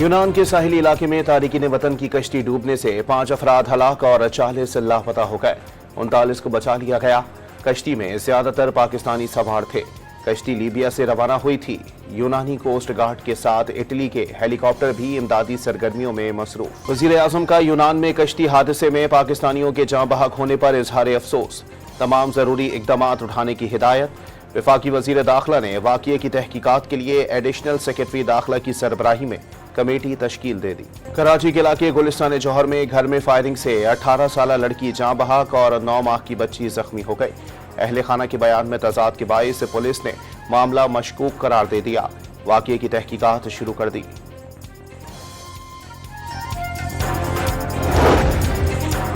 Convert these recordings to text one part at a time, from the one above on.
यूनान के साहिली इलाके में तारिकीन वतन की कश्ती डूबने से 5 अफराद हलाक और 40 लापता हो गए। 39 को बचा लिया गया। कश्ती में ज्यादातर पाकिस्तानी सवार थे। कश्ती लीबिया से रवाना हुई थी। यूनानी कोस्ट गार्ड के साथ इटली के हेलीकॉप्टर भी इमदादी सरगर्मियों में मसरूफ। वजीर आजम का यूनान में कश्ती हादसे में पाकिस्तानियों के जाँ बहक होने पर इजहार अफसोस। तमाम जरूरी इकदाम उठाने की हिदायत। वफाकी वजीर दाखिला ने वाक़ये की तहकीकात के लिए एडिशनल सेक्रेटरी दाखिला की सरबराही में कमेटी तश्कील दे दी। कराची के इलाके गुलिस्तान जौहर में घर में फायरिंग से 18 साल लड़की जाँ बहक और 9 माह की बच्ची जख्मी हो गई। अहले खाना के बयान में तजाद के बाइस पुलिस ने मामला मशकूक करार दे दिया। वाक़ये की तहकीकात शुरू कर दी।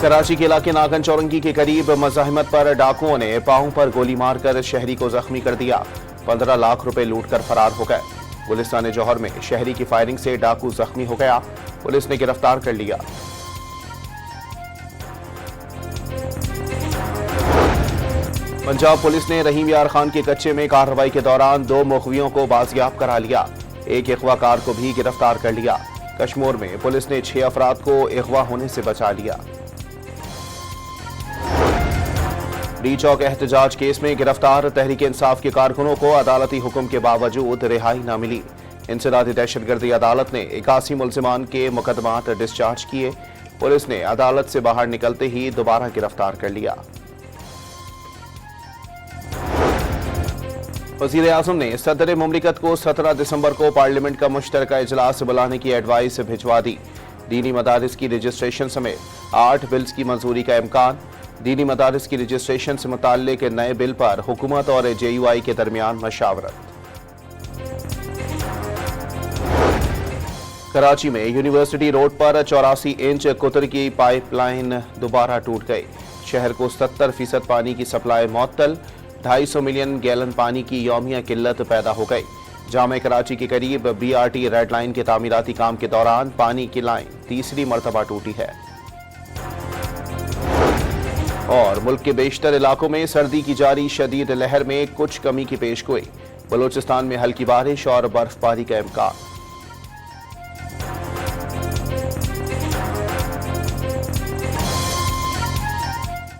कराची के इलाके नागन चौरंगी के करीब मज़ाहिमत पर डाकुओं ने पांव पर गोली मारकर शहरी को जख्मी कर दिया। 15 लाख रुपए लूटकर फरार हो गए। गुलिस्तान जौहर में शहरी की फायरिंग से डाकू जख्मी हो गया। पुलिस ने गिरफ्तार कर लिया। पंजाब पुलिस ने रहीम यार खान के कच्चे में कार्रवाई के दौरान 2 मुखबियों को बाजियाब करा लिया। एक अगवाकार को भी गिरफ्तार कर लिया। कश्मीर में पुलिस ने 6 अफराद को अगवा होने से बचा लिया। डी चौक एहतजाज केस में गिरफ्तार तहरीक इंसाफ के कारकुनों को अदालती हुक्म के बावजूद रिहाई न मिली। इंसदादी दहशतगर्दी अदालत ने 81 मुल्जिमान के मुकदमात डिस्चार्ज किए। पुलिस ने अदालत से बाहर निकलते ही दोबारा गिरफ्तार कर लिया। वज़ीर आज़म ने सदर मुमलिकत को 17 दिसंबर को पार्लियामेंट का मुश्तरका इजलास बुलाने की एडवाइस भिजवा दी। दीनी मदारिस की रजिस्ट्रेशन समेत 8 बिल्स की मंजूरी का इम्कान। दीनी मदारिस की रजिस्ट्रेशन से मुताल्लिक नए बिल पर हुकूमत और JUI के दरमियान मशावरत। कराची में यूनिवर्सिटी रोड पर 84 इंच कुतर की पाइपलाइन दोबारा टूट गई। शहर को 70% पानी की सप्लाई मुअत्तल। 250 मिलियन गैलन पानी की यौमिया किल्लत पैदा हो गई। जामे कराची के करीब BRT रेड लाइन के तामीराती काम के दौरान पानी की लाइन तीसरी मरतबा टूटी है। और मुल्क के बेशतर इलाकों में सर्दी की जारी शदीद लहर में कुछ कमी की पेशगोई। बलोचिस्तान में हल्की बारिश और बर्फबारी का इम्कान।